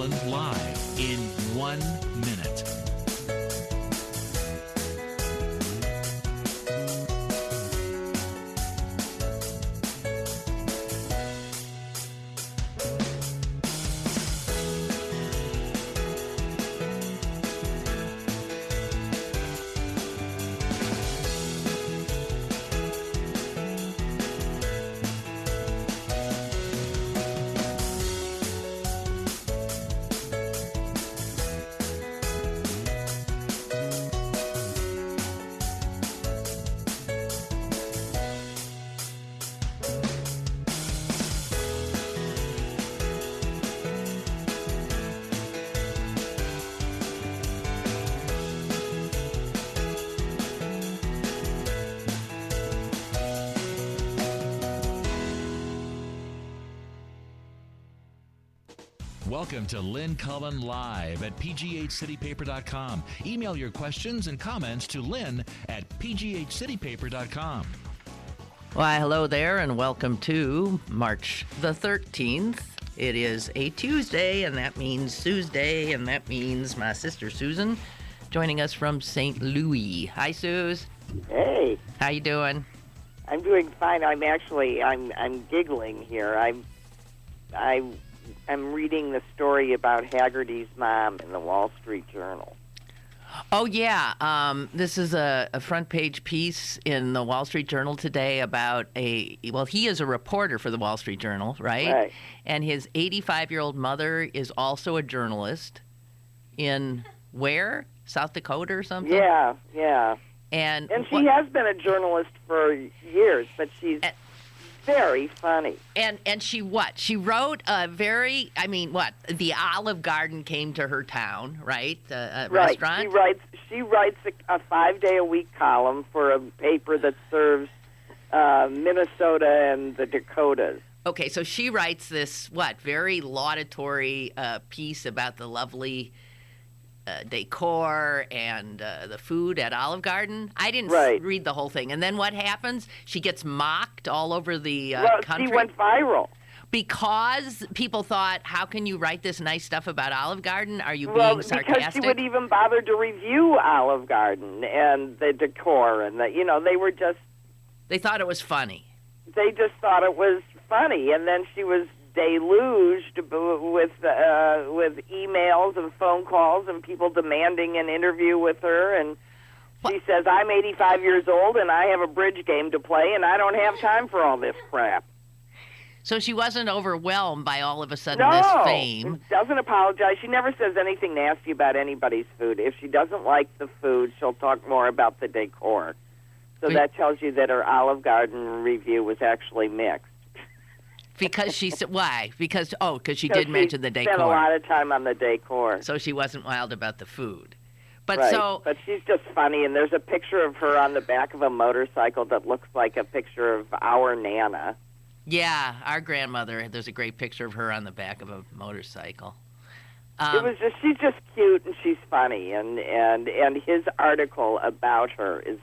Cullen live in 1 minute. Welcome to Lynn Cullen Live at pghcitypaper.com. Email your questions and comments to Lynn at pghcitypaper.com. Why, hello there, and welcome to March the 13th. It is a Tuesday, and that means Tuesday, and that means my sister Susan joining us from St. Louis. Hi, Suze. Hey. How you doing? I'm doing fine. I'm giggling here. I'm reading the story about Haggerty's mom in the Wall Street Journal. Oh, yeah. This is a front page piece in the Wall Street Journal today about he is a reporter for the Wall Street Journal, right? Right. And his 85-year-old mother is also a journalist in where? South Dakota or something? Yeah. And she has been a journalist for years, but she's very funny. And she what? She wrote the Olive Garden came to her town, right? Right. Restaurant? She writes a 5-day-a-week column for a paper that serves Minnesota and the Dakotas. Okay, so she writes this, very laudatory piece about the lovely decor and the food at Olive Garden. I didn't read the whole thing. And then what happens? She gets mocked all over the country. She went viral. Because people thought, how can you write this nice stuff about Olive Garden? Are you being sarcastic? Because she would even bother to review Olive Garden and the decor. And, they thought it was funny. They just thought it was funny. And then she was deluged with emails and phone calls and people demanding an interview with her, and she says, I'm 85 years old and I have a bridge game to play and I don't have time for all this crap. So she wasn't overwhelmed by all of a sudden this fame. Doesn't apologize. She never says anything nasty about anybody's food. If she doesn't like the food, she'll talk more about the decor. So that tells you that her Olive Garden review was actually mixed. Because she said, why? Because she did mention the decor. She spent a lot of time on the decor. So she wasn't wild about the food. But but she's just funny, and there's a picture of her on the back of a motorcycle that looks like a picture of our Nana. Yeah, our grandmother, there's a great picture of her on the back of a motorcycle. She's just cute and she's funny, and his article about her is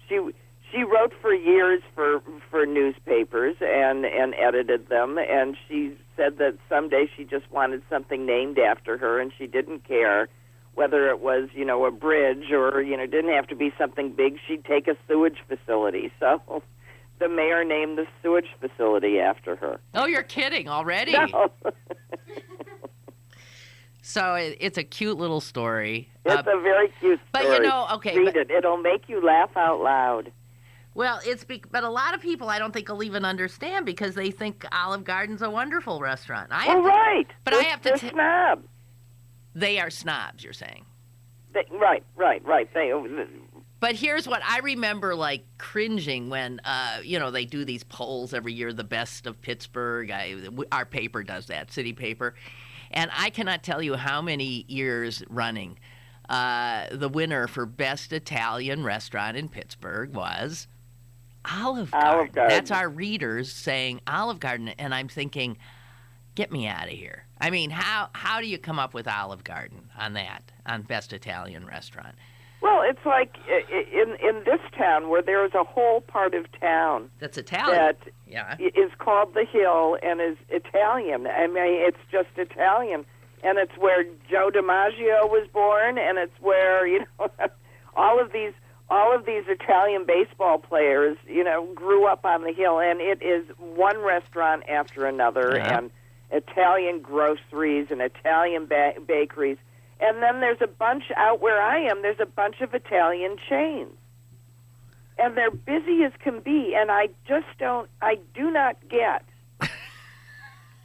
She wrote for years for newspapers and edited them, and she said that someday she just wanted something named after her, and she didn't care whether it was, a bridge or, didn't have to be something big. She'd take a sewage facility. So the mayor named the sewage facility after her. Oh, you're kidding already? No. So it's a cute little story. It's a very cute story. But, read it. It'll make you laugh out loud. Well, but a lot of people I don't think will even understand because they think Olive Garden's a wonderful restaurant. Right. But they're snobs. They are snobs, you're saying. Right. But here's what I remember, cringing when, they do these polls every year, the best of Pittsburgh. Our paper does that, City Paper. And I cannot tell you how many years running the winner for best Italian restaurant in Pittsburgh was Olive Garden. That's our readers saying Olive Garden, and I'm thinking, get me out of here. I mean, how do you come up with Olive Garden on best Italian restaurant? Well, it's like in this town where there is a whole part of town that's Italian. That is called the Hill and is Italian. I mean, it's just Italian. and it's where Joe DiMaggio was born, and it's where, all of these Italian baseball players, grew up on the hill, and it is one restaurant after another, and Italian groceries and Italian bakeries. And then there's a bunch out where I am, there's a bunch of Italian chains. And they're busy as can be, and I do not get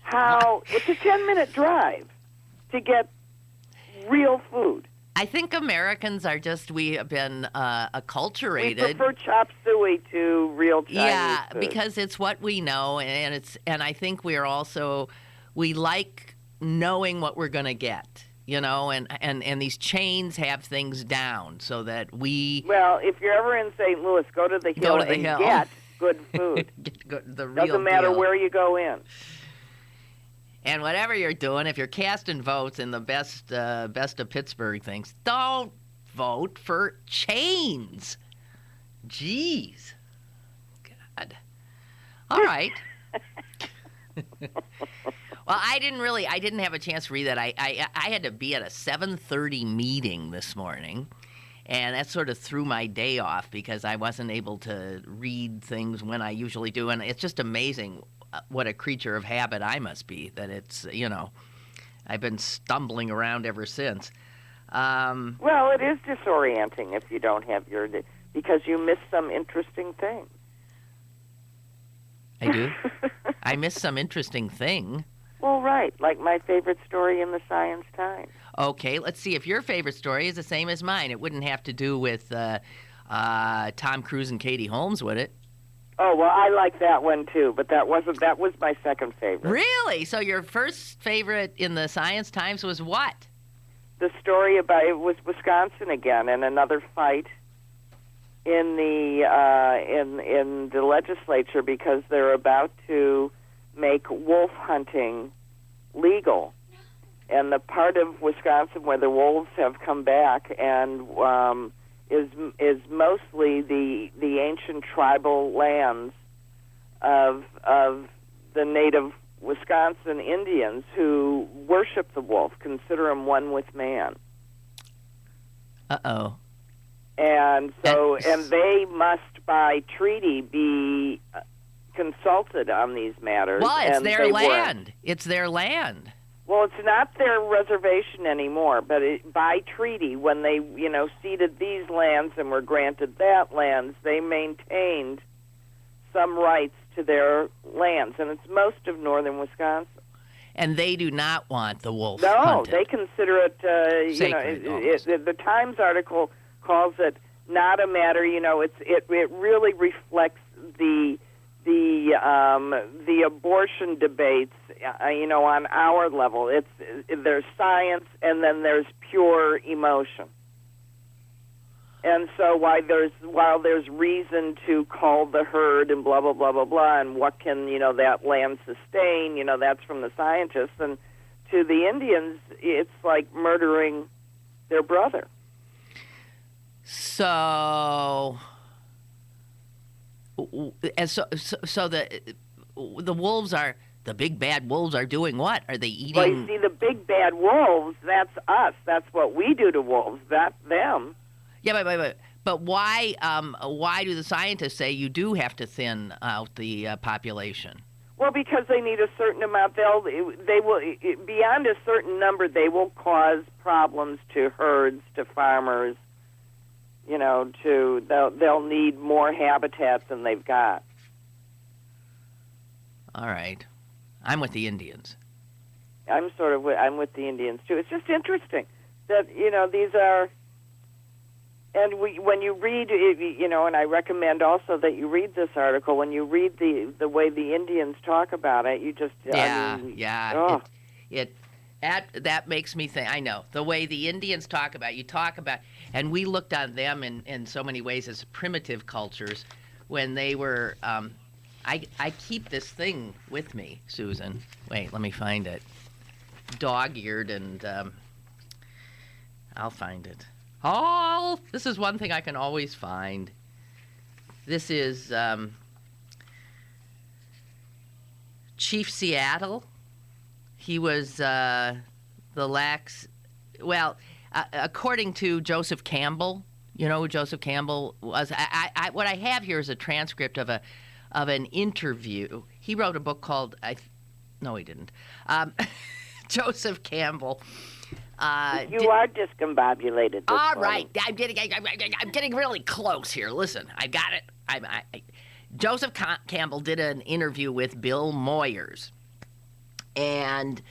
how it's a 10-minute drive to get real food. I think Americans are we have been acculturated. We prefer chop suey to real Chinese food. Because it's what we know, and I think we like knowing what we're going to get, and these chains have things down so that we. Well, if you're ever in St. Louis, go to the Hill and get good food. The real Doesn't matter deal. where you go in. And whatever you're doing, if you're casting votes in the best of Pittsburgh things, don't vote for chains. Jeez. God. All right. Well, I didn't have a chance to read that. I had to be at a 7:30 meeting this morning, and that sort of threw my day off because I wasn't able to read things when I usually do, and it's just amazing what a creature of habit I must be, that it's, I've been stumbling around ever since. Well, it is disorienting if you don't have because you miss some interesting thing. I do? I miss some interesting thing. Well, right, like my favorite story in the Science Times. Okay, let's see if your favorite story is the same as mine. It wouldn't have to do with Tom Cruise and Katie Holmes, would it? Oh, well, I like that one, too, but that was my second favorite. Really? So your first favorite in the Science Times was what? The story it was Wisconsin again, and another fight in the legislature because they're about to make wolf hunting legal. And the part of Wisconsin where the wolves have come back and is mostly the ancient tribal lands of the native Wisconsin Indians who worship the wolf, consider him one with man. Uh-oh. And so, and they must by treaty be consulted on these matters. Well, it's and their land. It's their land. Well, it's not their reservation anymore, but by treaty, when they, ceded these lands and were granted that lands, they maintained some rights to their lands, and it's most of northern Wisconsin. And they do not want the wolf No, hunted. they consider it, sacred, the Times article calls it not a matter, it really reflects the abortion debates, on our level. There's science and then there's pure emotion. And so while there's reason to cull the herd and blah, blah, blah, blah, blah, and what can, that land sustain, that's from the scientists. And to the Indians, it's like murdering their brother. So the wolves are, the big bad wolves are doing what? Are they eating? Well, you see, the big bad wolves, that's us. That's what we do to wolves, not them. Yeah, but why do the scientists say you do have to thin out the population? Well, because they need a certain amount. They will beyond a certain number. They will cause problems to herds, to farmers. They'll need more habitat than they've got. All right, I'm with the Indians. I'm with the Indians too. It's just interesting that these are. And when you read, and I recommend also that you read this article. When you read the way the Indians talk about it, you just that makes me think. I know the way the Indians talk about and we looked on them in so many ways as primitive cultures when they were. I keep this thing with me, Susan. Wait, let me find it. Dog-eared, and I'll find it. Oh, this is one thing I can always find. This is Chief Seattle. He was the according to Joseph Campbell, you know who Joseph Campbell was? What I have here is a transcript of an interview. He wrote a book called no, he didn't. Joseph Campbell. You are discombobulated. All right, I'm getting really close here. Listen, I got it. Joseph Campbell did an interview with Bill Moyers, and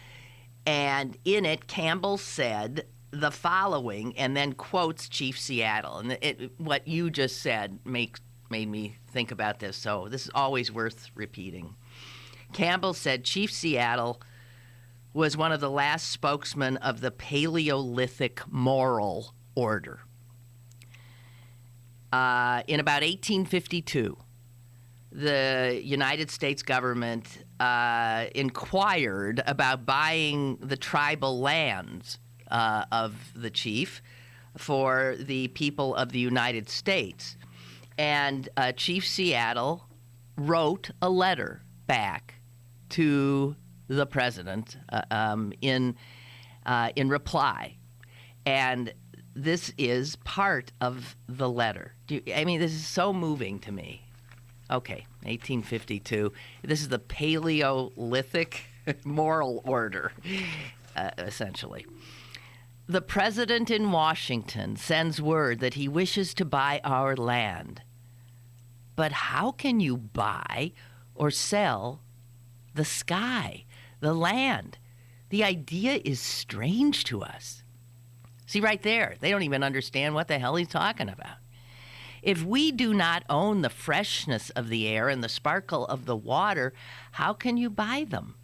in it, Campbell said the following, and then quotes Chief Seattle. And what you just said made me think about this, so this is always worth repeating. Campbell said Chief Seattle was one of the last spokesmen of the Paleolithic moral order. In about 1852, the United States government inquired about buying the tribal lands of the chief for the people of the United States. And Chief Seattle wrote a letter back to the president in reply. And this is part of the letter. This is so moving to me. Okay, 1852. This is the Paleolithic moral order, essentially. The president in Washington sends word that he wishes to buy our land. But how can you buy or sell the sky, the land? The idea is strange to us. See, right there, they don't even understand what the hell he's talking about. If we do not own the freshness of the air and the sparkle of the water, how can you buy them?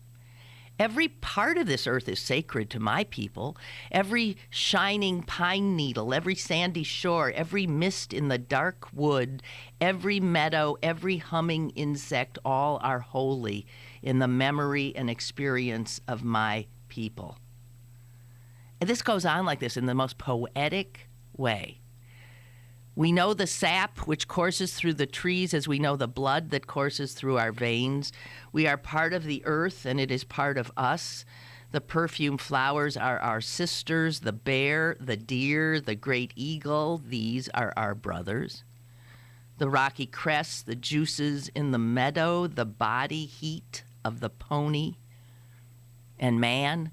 Every part of this earth is sacred to my people. Every shining pine needle, every sandy shore, every mist in the dark wood, every meadow, every humming insect, all are holy in the memory and experience of my people. And this goes on like this in the most poetic way. We know the sap which courses through the trees as we know the blood that courses through our veins. We are part of the earth, and it is part of us. The perfume flowers are our sisters, the bear, the deer, the great eagle. These are our brothers. The rocky crests, the juices in the meadow, the body heat of the pony, and man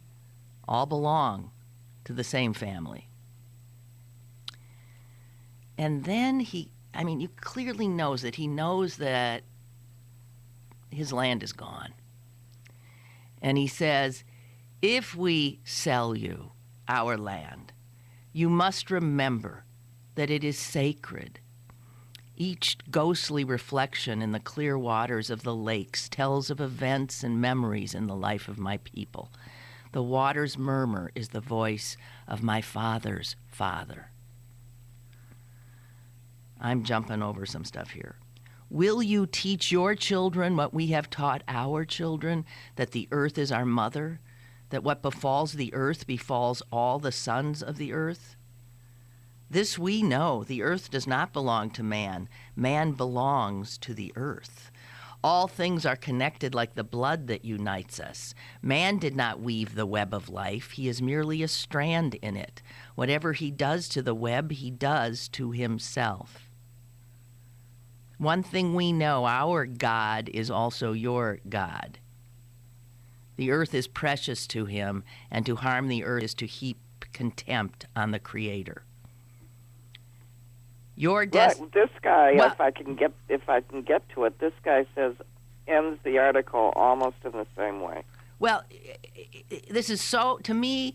all belong to the same family. And then you clearly knows that he knows that his land is gone. And he says, if we sell you our land, you must remember that it is sacred. Each ghostly reflection in the clear waters of the lakes tells of events and memories in the life of my people. The water's murmur is the voice of my father's father. I'm jumping over some stuff here. Will you teach your children what we have taught our children, that the earth is our mother, that what befalls the earth befalls all the sons of the earth? This we know, the earth does not belong to man. Man belongs to the earth. All things are connected like the blood that unites us. Man did not weave the web of life. He is merely a strand in it. Whatever he does to the web, he does to himself. One thing we know, our God is also your God. The earth is precious to him, and to harm the earth is to heap contempt on the Creator. This guy, if I can get to it, this guy ends the article almost in the same way. Well, this is so, to me,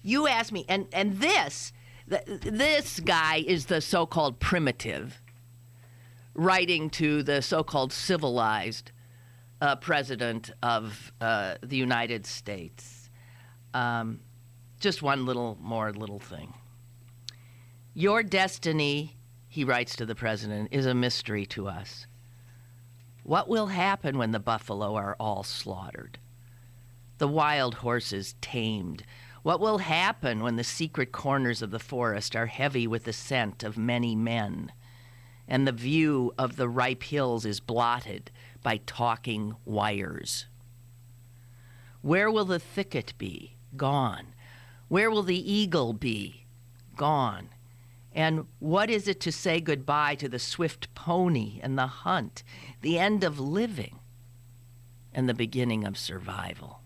you asked me, and this guy is the so-called primitive, writing to the so-called civilized president of the United States. Just one little thing. Your destiny, he writes to the president, is a mystery to us. What will happen when the buffalo are all slaughtered? The wild horses tamed? What will happen when the secret corners of the forest are heavy with the scent of many men, and the view of the ripe hills is blotted by talking wires? Where will the thicket be? Gone. Where will the eagle be? Gone. And what is it to say goodbye to the swift pony and the hunt, the end of living and the beginning of survival?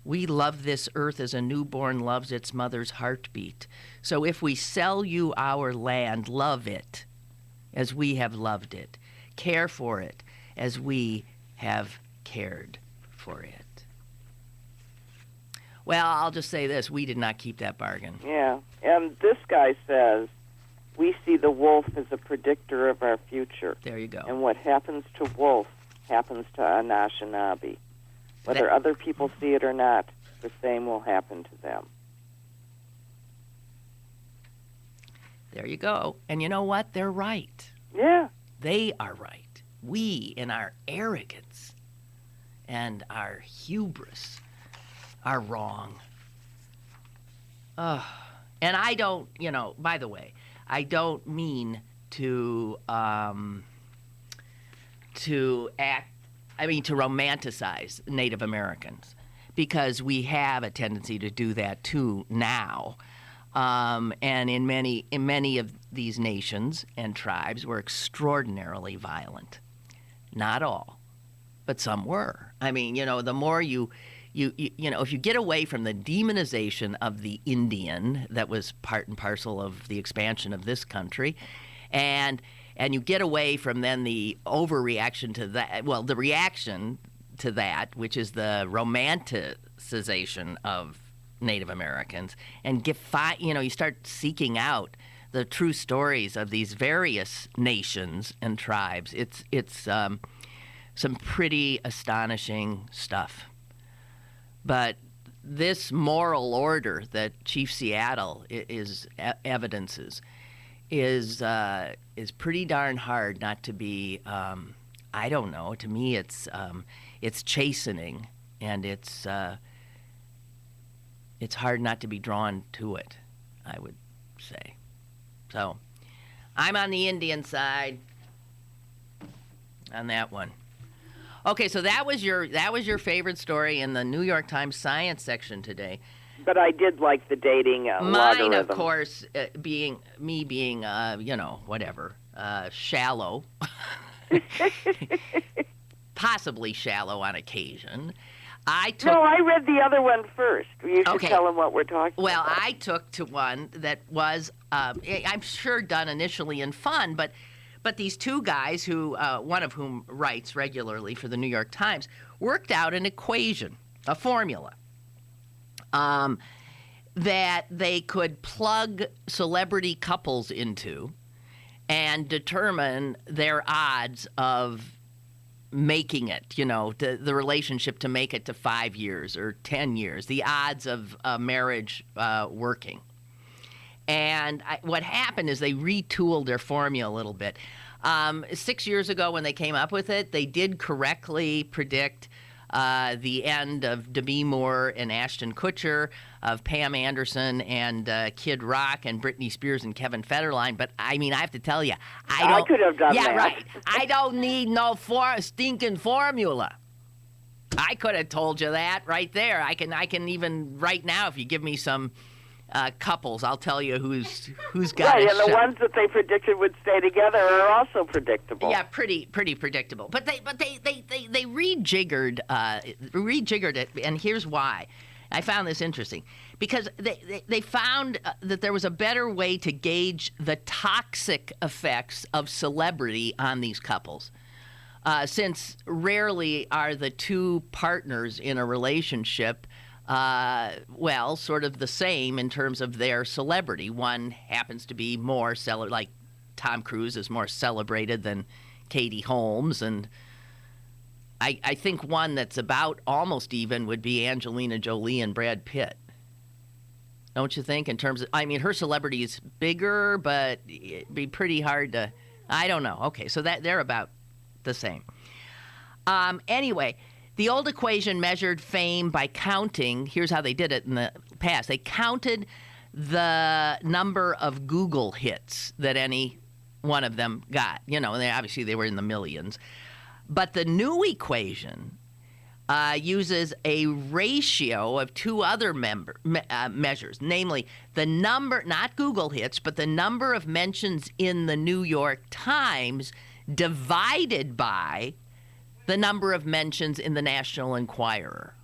We love this earth as a newborn loves its mother's heartbeat. So if we sell you our land, love it as we have loved it. Care for it as we have cared for it. Well, I'll just say this. We did not keep that bargain. Yeah. And this guy says, we see the wolf as a predictor of our future. There you go. And what happens to wolf happens to Anishinaabe. Whether other people see it or not, the same will happen to them. There you go. And you know what? They're right. Yeah. They are right. We, in our arrogance and our hubris, are wrong. And I don't, by the way, I don't mean to romanticize Native Americans, because we have a tendency to do that too now. And in many of these nations and tribes were extraordinarily violent. Not all, but some were. I mean, the more if you get away from the demonization of the Indian that was part and parcel of the expansion of this country, and you get away from then the overreaction to that, the reaction to that, which is the romanticization of Native Americans, and you start seeking out the true stories of these various nations and tribes. It's some pretty astonishing stuff. But this moral order that Chief Seattle evidences is pretty darn hard not to be. I don't know. To me, it's chastening, and it's hard not to be drawn to it, I would say. So, I'm on the Indian side on that one. Okay, so that was your favorite story in the New York Times Science section today. But I did like the dating Mine, logarithm. of course, being shallow, possibly shallow on occasion. No, I read the other one first. You should tell them what we're talking about. Well, I took to one that was, I'm sure, done initially in fun, but these two guys, who one of whom writes regularly for the New York Times, worked out an equation, a formula, that they could plug celebrity couples into and determine their odds of making it, the relationship to make it to 5 years or 10 years, the odds of marriage working. And what happened is they retooled their formula a little bit. 6 years ago when they came up with it, they did correctly predict the end of Demi Moore and Ashton Kutcher, of Pam Anderson and Kid Rock and Britney Spears and Kevin Federline. But, I have to tell you, I could have done that. Yeah, right. I don't need no stinking formula. I could have told you that right there. I can even right now, if you give me some couples, I'll tell you who's got right, it. And the ones that they predicted would stay together are also predictable. Yeah, pretty predictable. But they rejiggered it, and here's why. I found this interesting because they found that there was a better way to gauge the toxic effects of celebrity on these couples. Since rarely are the two partners in a relationship sort of the same in terms of their celebrity. One happens to be more like Tom Cruise is more celebrated than Katie Holmes, and I think one that's about almost even would be Angelina Jolie and Brad Pitt. Don't you think? In terms of, her celebrity is bigger, but it'd be pretty hard to, I don't know. Okay, so that they're about the same. Anyway, the old equation measured fame by counting. Here's how they did it in the past. They counted the number of Google hits that any one of them got. And obviously they were in the millions. But the new equation uses a ratio of two other measures, namely the number, not Google hits, but the number of mentions in the New York Times divided by the number of mentions in the National Enquirer.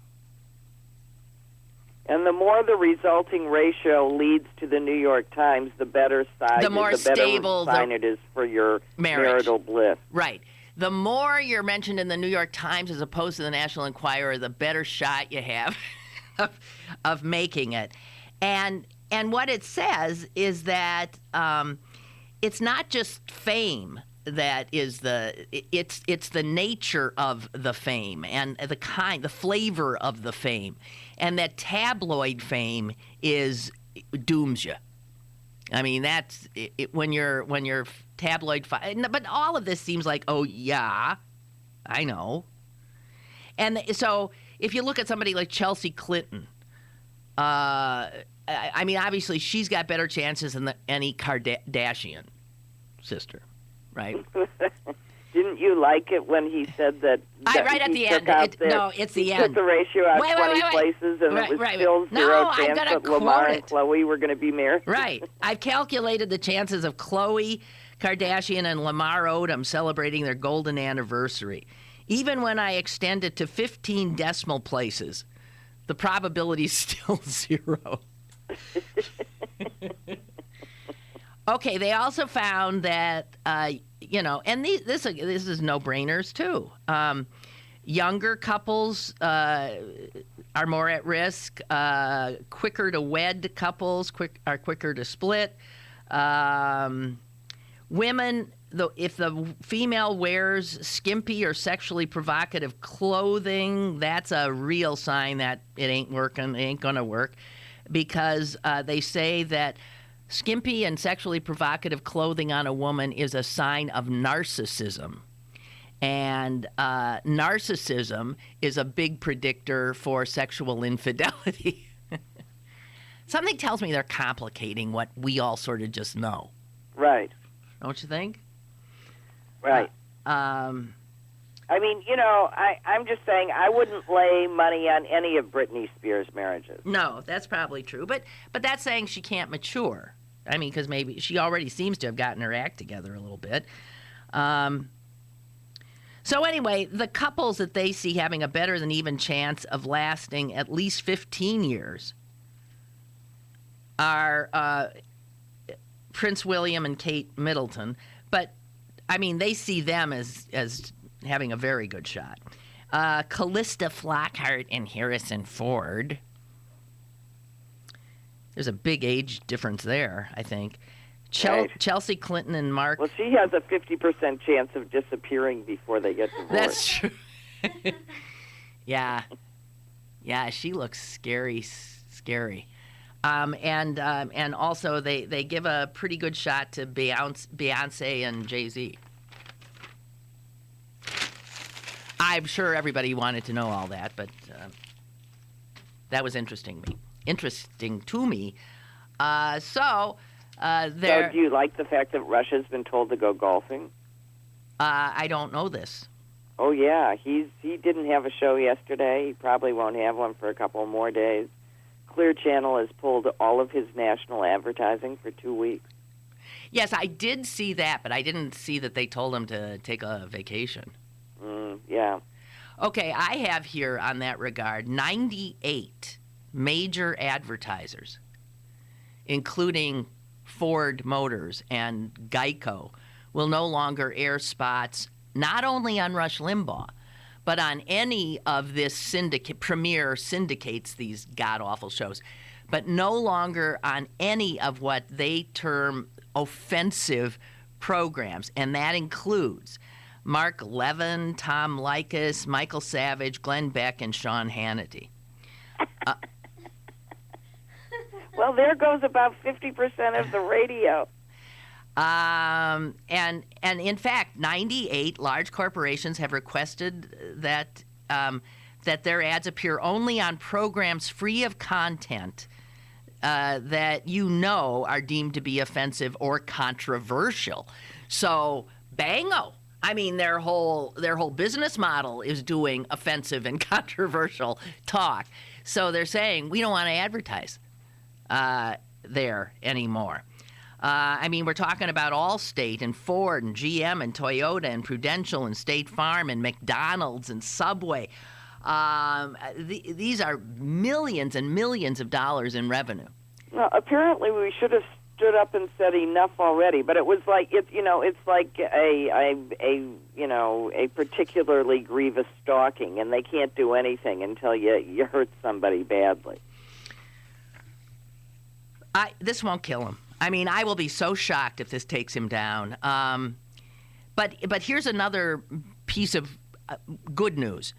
And the more the resulting ratio leads to the New York Times, the better side, the more stable better sign it is for your marital bliss. Right. The more you're mentioned in the New York Times as opposed to the National Enquirer, the better shot you have of making it. And what it says is that it's not just fame that is it's the nature of the fame and the flavor of the fame, and that tabloid fame dooms you. I mean, that's when you're tabloid, but all of this seems like, oh yeah, I know. And so if you look at somebody like Chelsea Clinton, I mean, obviously she's got better chances than any Kardashian sister, right? Didn't you like it when he said that right at the end? It's the end. He took the ratio out 20 places, and it was still zero chance that Lamar and Khloe were going to be married? Right. I've calculated the chances of Khloe Kardashian and Lamar Odom celebrating their golden anniversary. Even when I extend it to 15 decimal places, the probability is still 0. Okay, they also found that, and this is no-brainers, too. Younger couples are more at risk. Quicker to wed couples are quicker to split. Women, if the female wears skimpy or sexually provocative clothing, that's a real sign that it ain't working, it ain't going to work, because they say that skimpy and sexually provocative clothing on a woman is a sign of narcissism. And narcissism is a big predictor for sexual infidelity. Something tells me they're complicating what we all sort of just know. Right. Don't you think? Right. I mean, I'm just saying I wouldn't lay money on any of Britney Spears' marriages. No, that's probably true. But that's saying she can't mature. I mean, because maybe she already seems to have gotten her act together a little bit. So anyway, the couples that they see having a better than even chance of lasting at least 15 years are Prince William and Kate Middleton. But, I mean, they see them as having a very good shot. Callista Flockhart and Harrison Ford. There's a big age difference there, I think. Right. Chelsea Clinton and Mark. Well, she has a 50% chance of disappearing before they get divorced. That's true. Yeah. Yeah, she looks scary. And also they give a pretty good shot to Beyonce and Jay-Z. I'm sure everybody wanted to know all that, but that was interesting to me. So do you like the fact that Russia's been told to go golfing? I don't know this. Oh yeah, he didn't have a show yesterday. He probably won't have one for a couple more days. Clear Channel has pulled all of his national advertising for 2 weeks. Yes, I did see that, but I didn't see that they told him to take a vacation. Yeah. Okay, I have here on that regard 98 major advertisers, including Ford Motors and Geico, will no longer air spots not only on Rush Limbaugh, but on any of this premier syndicates, these god-awful shows, but no longer on any of what they term offensive programs, and that includes Mark Levin, Tom Leykis, Michael Savage, Glenn Beck, and Sean Hannity. Well, there goes about 50% of the radio. And in fact, 98 large corporations have requested that their ads appear only on programs free of content that are deemed to be offensive or controversial. So, bango. I mean, their whole business model is doing offensive and controversial talk. So they're saying we don't want to advertise there anymore. I mean, we're talking about Allstate and Ford and GM and Toyota and Prudential and State Farm and McDonald's and Subway. These are millions and millions of dollars in revenue. Well, apparently we should have stood up and said enough already, but it was like it's like a particularly grievous stalking, and they can't do anything until you hurt somebody badly. This won't kill him. I mean, I will be so shocked if this takes him down. But here's another piece of good news.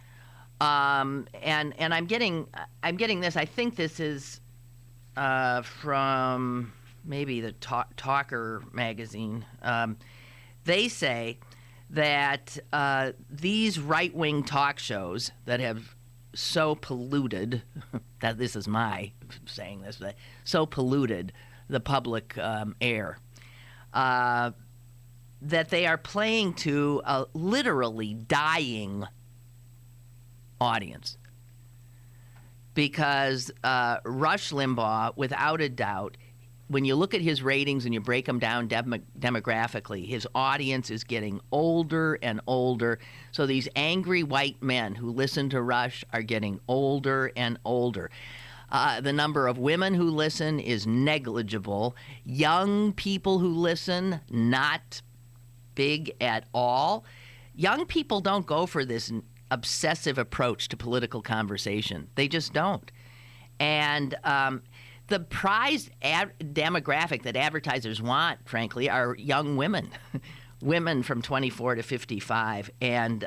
And I'm getting this. I think this is from maybe the Talker magazine. They say that these right-wing talk shows that have so polluted, that this is my saying this, but so polluted the public air, that they are playing to a literally dying audience. Because Rush Limbaugh, without a doubt, when you look at his ratings and you break them down demographically, his audience is getting older and older. So these angry white men who listen to Rush are getting older and older. The number of women who listen is negligible. Young people who listen, not big at all. Young people don't go for this obsessive approach to political conversation. They just don't. And the prized demographic that advertisers want, frankly, are young women, women from 24 to 55. And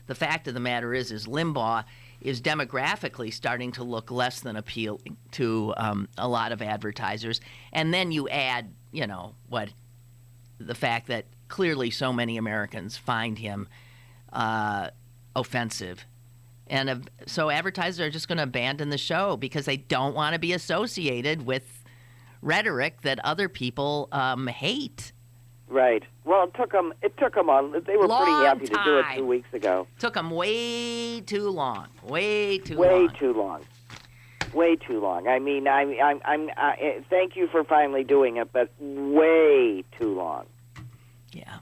the fact of the matter is Limbaugh is demographically starting to look less than appealing to a lot of advertisers. And then you add, the fact that clearly so many Americans find him offensive. And so advertisers are just going to abandon the show because they don't want to be associated with rhetoric that other people hate. Right. Well, it took them on. They were pretty happy to do it 2 weeks ago. Took them way too long. Way too long. I mean, I'm thank you for finally doing it, but way too long. Yeah.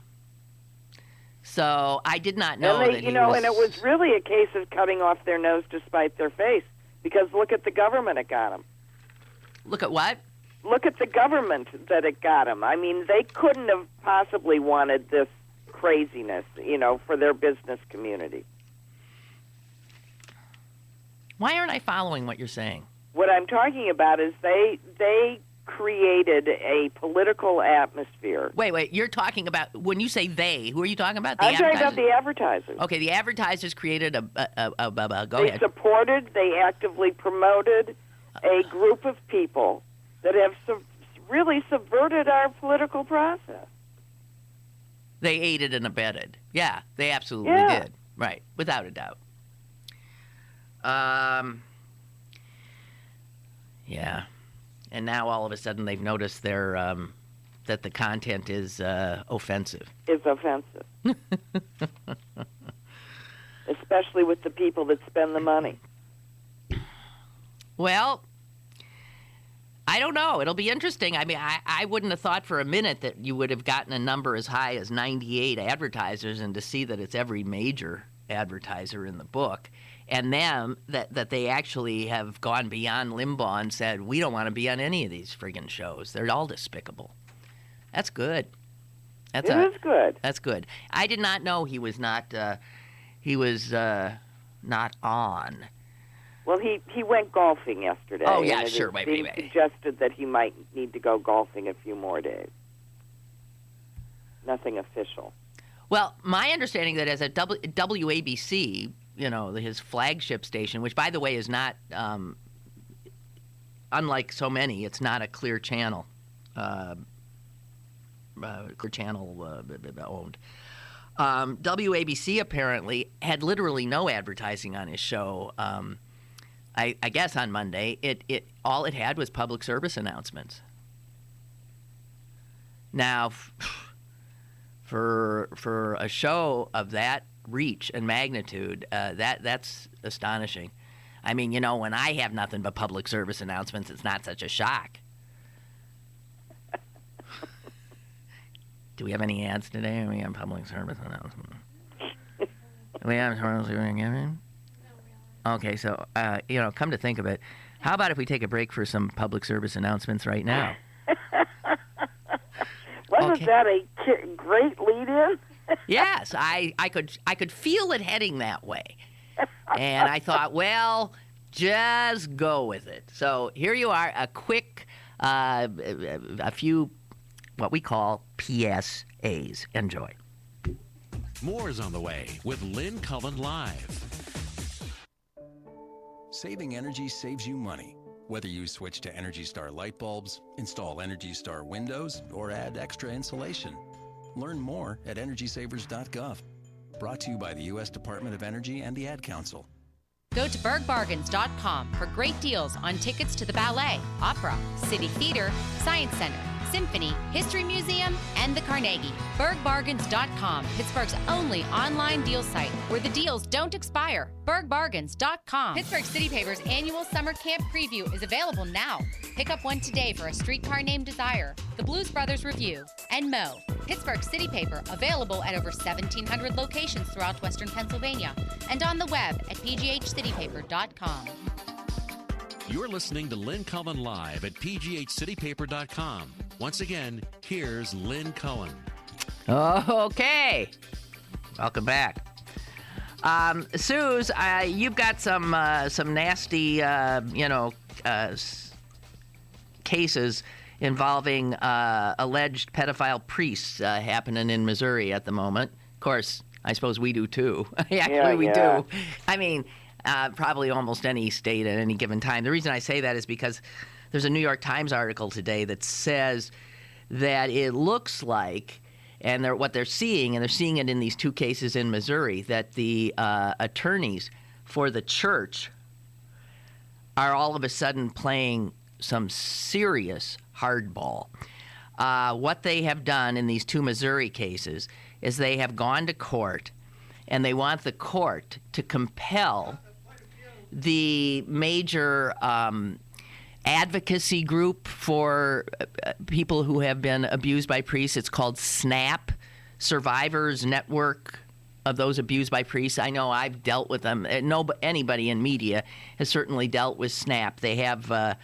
So I did not know and that he was... and it was really a case of cutting off their nose to spite their face, because look at the government it got them. Look at what? Look at the government that it got them. I mean, they couldn't have possibly wanted this craziness, for their business community. Why aren't I following what you're saying? What I'm talking about is they created a political atmosphere. Wait. You're talking about, when you say they, who are you talking about? I'm talking about the advertisers. Okay, the advertisers created go ahead. They supported, they actively promoted a group of people that have really subverted our political process. They aided and abetted. Yeah, they absolutely did. Right, without a doubt. Yeah. And now all of a sudden they've noticed that the content is offensive. It's offensive. Especially with the people that spend the money. Well, I don't know. It'll be interesting. I mean, I wouldn't have thought for a minute that you would have gotten a number as high as 98 advertisers, and to see that it's every major advertiser in the book. And them, that they actually have gone beyond Limbaugh and said, we don't want to be on any of these friggin' shows. They're all despicable. That's good. It is good. That's good. I did not know he was not not on. Well, he went golfing yesterday. Oh, yeah, sure. It Wait. suggested that he might need to go golfing a few more days. Nothing official. Well, my understanding that as a WABC, his flagship station, which, by the way, is not, unlike so many, it's not a clear channel, owned. WABC apparently had literally no advertising on his show. I guess on Monday, it all it had was public service announcements. Now, for a show of that reach and magnitude, that's astonishing. I mean, when I have nothing but public service announcements, it's not such a shock. Do we have any ads today? We have public service announcements. Do we have Charles giving? Okay, so come to think of it, how about if we take a break for some public service announcements right now? Wasn't that a great lead-in? Yes, I could feel it heading that way, and I thought, well, just go with it. So here you are, a quick, a few, what we call PSAs. Enjoy. More is on the way with Lynn Cullen Live. Saving energy saves you money. Whether you switch to Energy Star light bulbs, install Energy Star windows, or add extra insulation. Learn more at EnergySavers.gov. Brought to you by the U.S. Department of Energy and the Ad Council. Go to bergbargains.com for great deals on tickets to the ballet, opera, City Theater, Science Center, Symphony, History Museum, and the Carnegie. bergbargains.com, Pittsburgh's only online deal site where the deals don't expire. bergbargains.com. Pittsburgh City Paper's annual summer camp preview is available now. Pick up one today for A Streetcar Named Desire, The Blues Brothers Review, and Mo. Pittsburgh City Paper, available at over 1,700 locations throughout Western Pennsylvania and on the web at pghcitypaper.com. You're listening to Lynn Cullen Live at pghcitypaper.com. Once again, here's Lynn Cullen. Okay. Welcome back. Suze, you've got some nasty, cases involving alleged pedophile priests happening in Missouri at the moment. Of course, I suppose we do too. Actually, we do. I mean, probably almost any state at any given time. The reason I say that is because there's a New York Times article today that says that it looks like, and what they're seeing, and they're seeing it in these two cases in Missouri, that the attorneys for the church are all of a sudden playing some serious hardball. What they have done in these two Missouri cases is they have gone to court, and they want the court to compel the major advocacy group for people who have been abused by priests. It's called SNAP, Survivors Network of Those Abused by Priests. I know I've dealt with them. Anybody in media has certainly dealt with SNAP. They have, I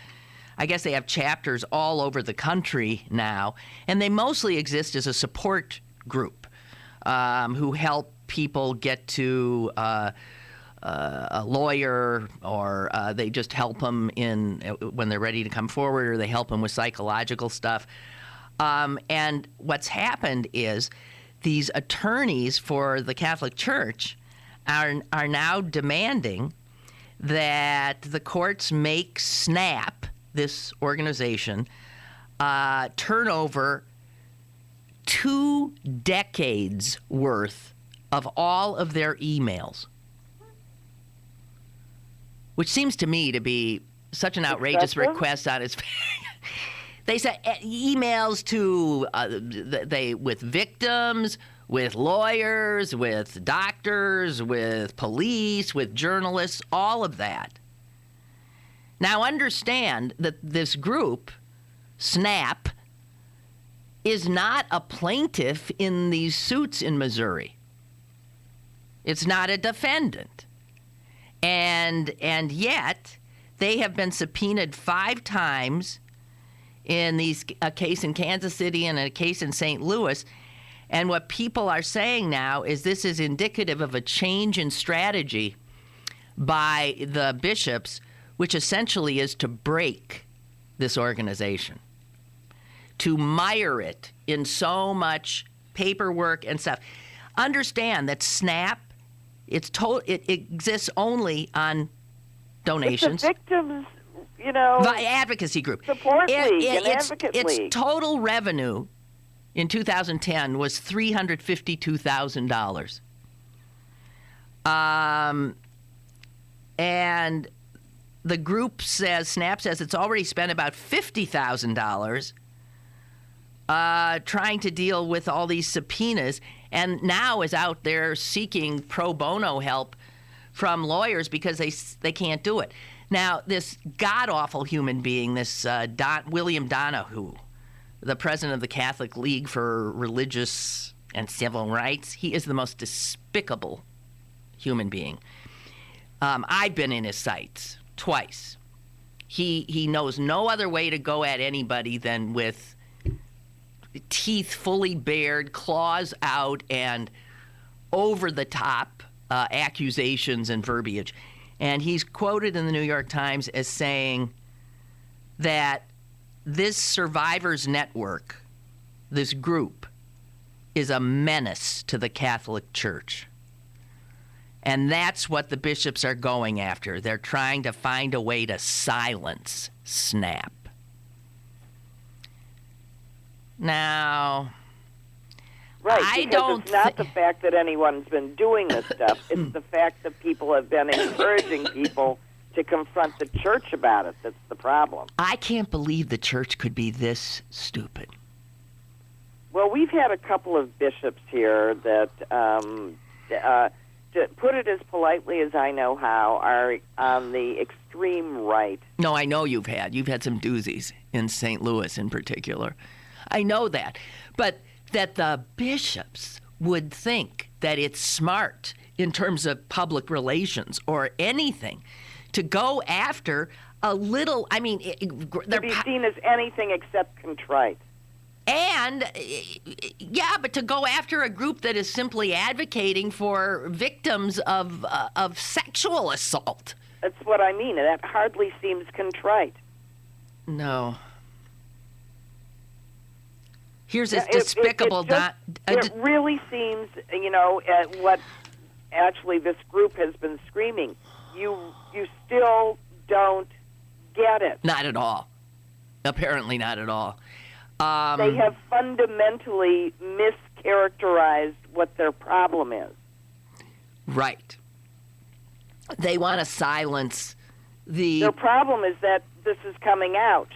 guess they have chapters all over the country now, and they mostly exist as a support group who help people get to a lawyer, or they just help them when they're ready to come forward, or they help them with psychological stuff. And what's happened is these attorneys for the Catholic Church are now demanding that the courts make SNAP, this organization, turn over 2 decades worth of all of their emails, which seems to me to be such an outrageous request on its They said emails to with victims, with lawyers, with doctors, with police, with journalists, all of that. Now understand that this group, SNAP, is not a plaintiff in these suits in Missouri. It's not a defendant. And yet they have been subpoenaed 5 times in a case in Kansas City and a case in St. Louis. And what people are saying now is this is indicative of a change in strategy by the bishops, which essentially is to break this organization, to mire it in so much paperwork and stuff. Understand that SNAP, it exists only on donations. It's the victims, advocacy group. Support league and advocate league. Its total revenue in 2010 was $352,000. And the group says, SNAP says, it's already spent about $50,000 trying to deal with all these subpoenas, and now is out there seeking pro bono help from lawyers because they can't do it. Now, this god-awful human being, this William Donahue, the president of the Catholic League for Religious and Civil Rights, he is the most despicable human being. I've been in his sites twice. He knows no other way to go at anybody than with teeth fully bared, claws out, and over-the-top accusations and verbiage. And he's quoted in the New York Times as saying that this survivors network, this group, is a menace to the Catholic Church. And that's what the bishops are going after. They're trying to find a way to silence Snap. Now, right, because it's not the fact that anyone's been doing this stuff. It's the fact that people have been encouraging people to confront the church about it that's the problem. I can't believe the church could be this stupid. Well, we've had a couple of bishops here that, to put it as politely as I know how, are on the extreme right. No, I know you've had some doozies in St. Louis in particular. I know that. But that the bishops would think that it's smart in terms of public relations or anything to go after a little, I mean... to be seen as anything except contrite. And, yeah, but to go after a group that is simply advocating for victims of sexual assault. That's what I mean. That hardly seems contrite. No. Here's this despicable... It really seems, what actually this group has been screaming. You still don't get it. Not at all. Apparently not at all. They have fundamentally mischaracterized what their problem is. Right. They want to silence the... Their problem is that this is coming out,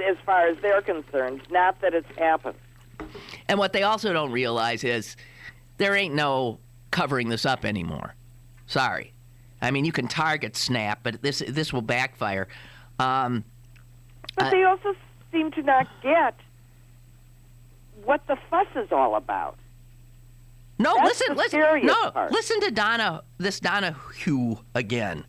as far as they're concerned, not that it's happened. And what they also don't realize is there ain't no covering this up anymore. Sorry. I mean, you can target Snap, but this will backfire. But they also seem to not get what the fuss is all about. No, That's listen. No, part. Listen to this Donahue again.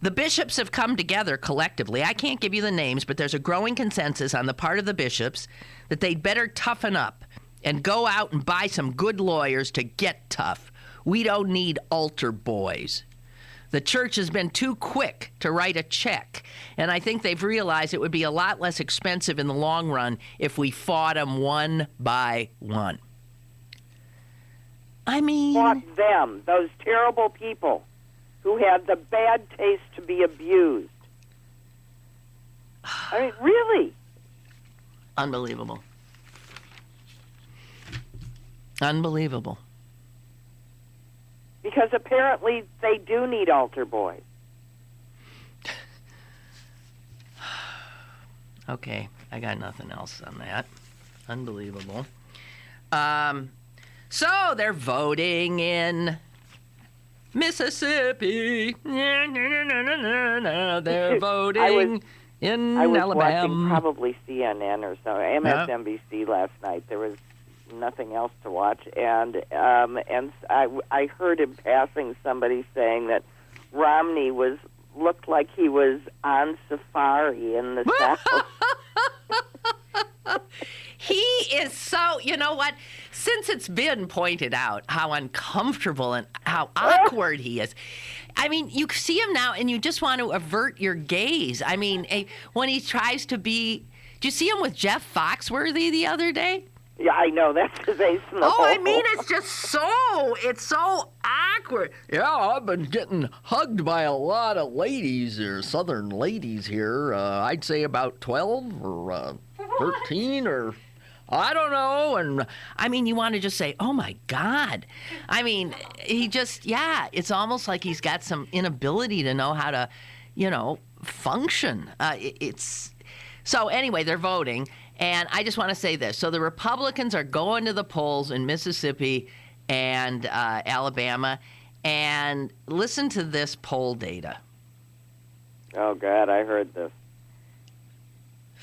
The bishops have come together collectively. I can't give you the names, but there's a growing consensus on the part of the bishops that they'd better toughen up and go out and buy some good lawyers to get tough. We don't need altar boys. The church has been too quick to write a check, and I think they've realized it would be a lot less expensive in the long run if we fought them one by one. I mean... Fought them, those terrible people who had the bad taste to be abused. I mean, really? Unbelievable. Unbelievable. Because apparently they do need altar boys. Okay, I got nothing else on that. Unbelievable. So they're voting in Mississippi. They're voting in I was Alabama. watching probably CNN or so, MSNBC last night. There was nothing else to watch, and I heard in passing somebody saying that Romney looked like he was on safari in the South. He is so, you know what? Since it's been pointed out how uncomfortable and how awkward he is, I mean, you see him now and you just want to avert your gaze. I mean, when he tries to be... Did you see him with Jeff Foxworthy the other day? Yeah, I know. That's his ace in the hole. I mean, it's so awkward. Yeah, I've been getting hugged by a lot of ladies, or southern ladies here. I'd say about 12 or 13 or... I don't know. And I mean, you want to just say, oh my God. I mean, he just, it's almost like he's got some inability to know how to, function. So anyway, they're voting. And I just want to say this. So the Republicans are going to the polls in Mississippi and Alabama. And listen to this poll data. Oh, God, I heard this.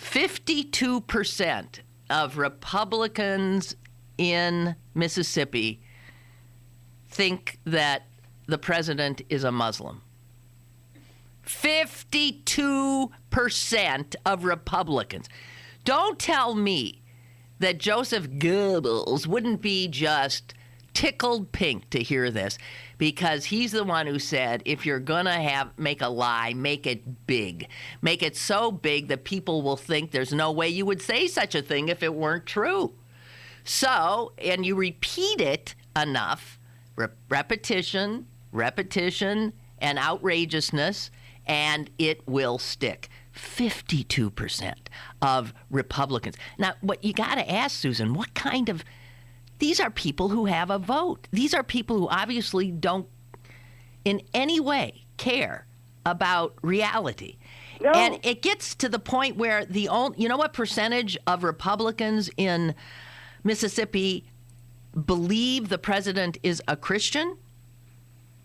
52% of Republicans in Mississippi think that the president is a Muslim. 52% of Republicans. Don't tell me that Joseph Goebbels wouldn't be just tickled pink to hear this, because he's the one who said, if you're going to make a lie, make it big. Make it so big that people will think there's no way you would say such a thing if it weren't true. So, and you repeat it enough, repetition, and outrageousness, and it will stick. 52% of Republicans. Now, what you got to ask, Susan, what kind of... These are people who have a vote. These are people who obviously don't in any way care about reality. No. And it gets to the point where you know what percentage of Republicans in Mississippi believe the president is a Christian?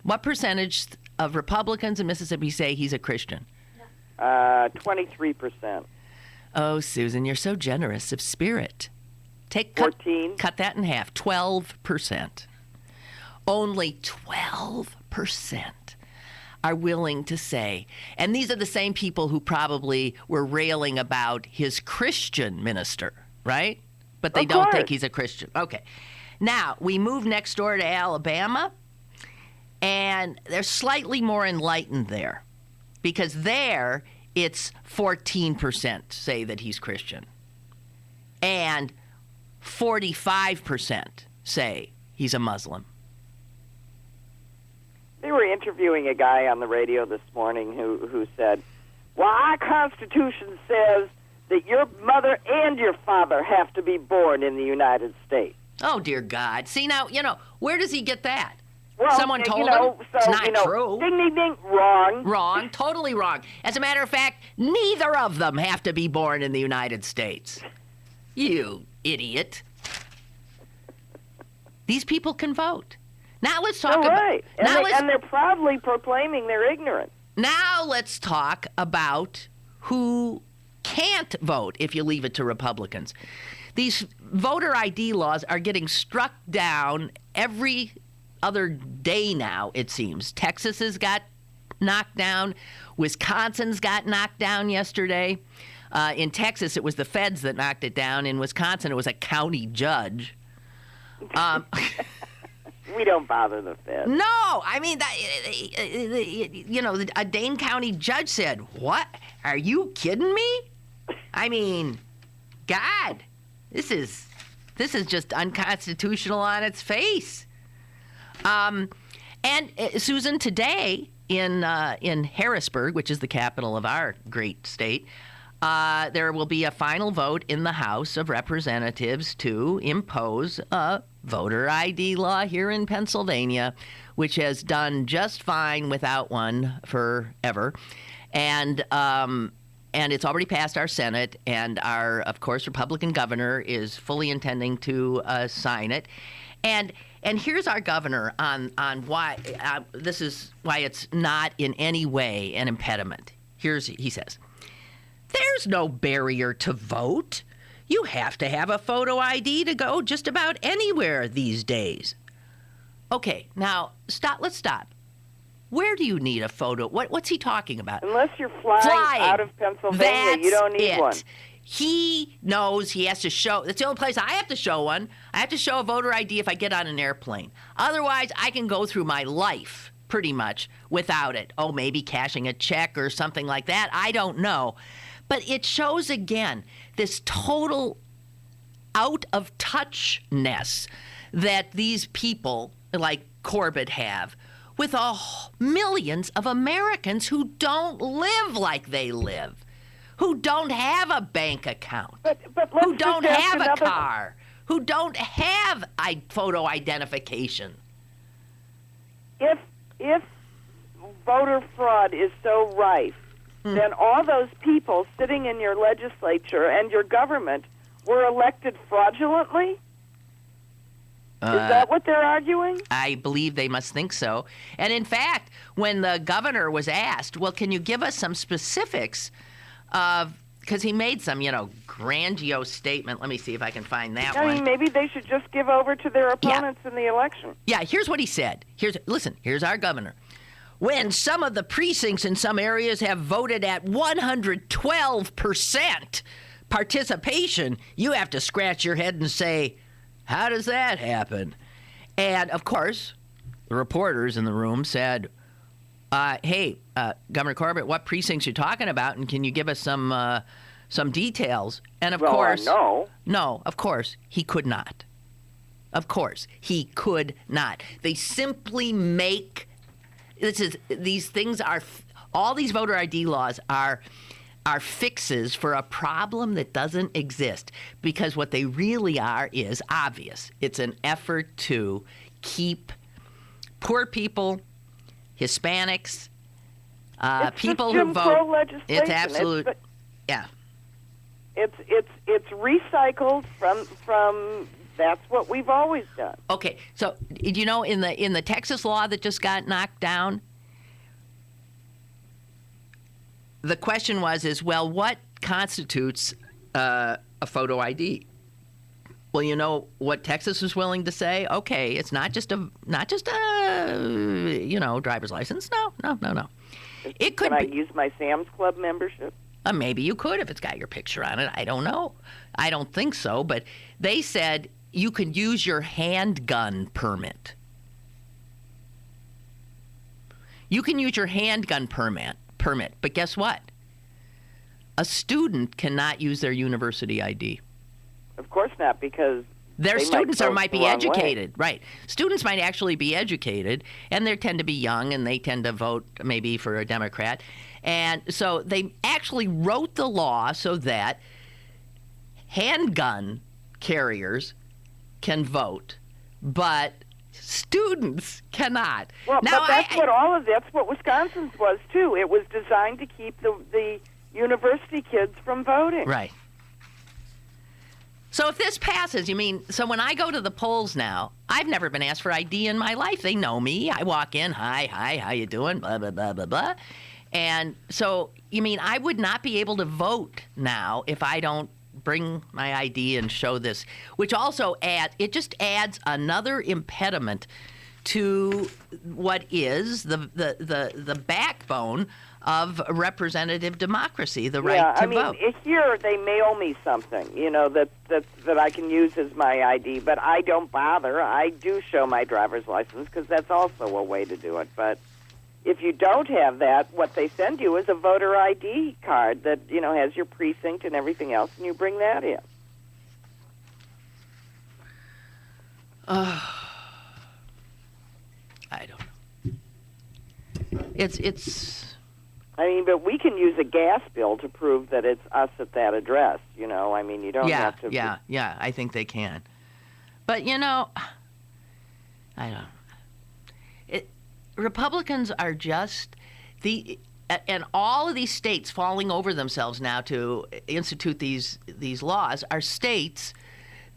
What percentage of Republicans in Mississippi say he's a Christian? 23%. Oh, Susan, you're so generous of spirit. 14. Cut that in half. 12%. Only 12% are willing to say, and these are the same people who probably were railing about his Christian minister, right? But they don't think he's a Christian. Okay. Now, we move next door to Alabama, and they're slightly more enlightened there, because there it's 14% say that he's Christian. And 45% say he's a Muslim. They were interviewing a guy on the radio this morning who said, well, our Constitution says that your mother and your father have to be born in the United States. Oh, dear God. See, now, where does he get that? Well, Someone told him? So, it's not true. Ding, ding, ding. Wrong. Wrong. Totally wrong. As a matter of fact, neither of them have to be born in the United States. You idiot. These people can vote. Now let's talk about... Right. And they're proudly proclaiming their ignorance. Now let's talk about who can't vote if you leave it to Republicans. These voter ID laws are getting struck down every other day now, it seems. Texas has got knocked down. Wisconsin's got knocked down yesterday. In Texas, it was the feds that knocked it down. In Wisconsin, it was a county judge. We don't bother the feds. No, I mean, a Dane County judge said, "What? Are you kidding me?" I mean, God, this is just unconstitutional on its face. And Susan, today in Harrisburg, which is the capital of our great state, there will be a final vote in the House of Representatives to impose a voter ID law here in Pennsylvania, which has done just fine without one forever. And it's already passed our Senate, and our, of course, Republican governor is fully intending to sign it. And here's our governor on why this is why it's not in any way an impediment. He says, "There's no barrier to vote. You have to have a photo ID to go just about anywhere these days." Okay, now let's stop. Where do you need a photo? What's he talking about? Unless you're flying out of Pennsylvania, you don't need one. He knows he has to show. That's the only place I have to show one. I have to show a voter ID if I get on an airplane. Otherwise, I can go through my life pretty much without it. Oh, maybe cashing a check or something like that. I don't know. But it shows, again, this total out-of-touchness that these people like Corbett have with millions of Americans who don't live like they live, who don't have a bank account, who don't have a car, who don't have photo identification. If voter fraud is so rife, then all those people sitting in your legislature and your government were elected fraudulently? Is that what they're arguing? I believe they must think so. And in fact, when the governor was asked, well, can you give us some specifics of, because he made some, grandiose statement. Let me see if I can find that one. I mean, maybe they should just give over to their opponents in the election. Yeah, here's what he said. Here's our governor. When some of the precincts in some areas have voted at 112% participation, you have to scratch your head and say, how does that happen? And, of course, the reporters in the room said, hey, Governor Corbett, what precincts you talking about, and can you give us some details? And, of course... No, of course, he could not. Of course, he could not. They simply make... These things are... All these voter ID laws are fixes for a problem that doesn't exist, because what they really are is obvious. It's an effort to keep poor people, Hispanics, people who vote. Crow legislation. It's absolute. Yeah. It's recycled from. That's what we've always done. Okay, so in the Texas law that just got knocked down, the question is, well, what constitutes a photo ID? Well, you know what Texas was willing to say? Okay, it's not just a driver's license. No. It could. Can I use my Sam's Club membership? Maybe you could if it's got your picture on it. I don't know. I don't think so. But they said you can use your handgun permit. You can use your handgun permit. But guess what? A student cannot use their university ID. Of course not, because their students might be educated. Way. Right. Students might actually be educated, and they tend to be young, and they tend to vote maybe for a Democrat. And so they actually wrote the law so that handgun carriers can vote, but students cannot. Well, now, but that's what Wisconsin's was too. It was designed to keep the university kids from voting. Right. So if this passes, so when I go to the polls now, I've never been asked for ID in my life. They know me. I walk in, hi, how you doing, blah, blah, blah, blah, blah. And so, I would not be able to vote now if I don't bring my ID and show this, which also adds another impediment to what is the backbone of representative democracy, the right to vote. Here they mail me something, that I can use as my ID, but I don't bother. I do show my driver's license because that's also a way to do it. But if you don't have that, what they send you is a voter ID card that, has your precinct and everything else, and you bring that in. I don't know. It's. But we can use a gas bill to prove that it's us at that address. You don't have to. Yeah. I think they can, but I don't. Republicans are just and all of these states falling over themselves now to institute these laws are states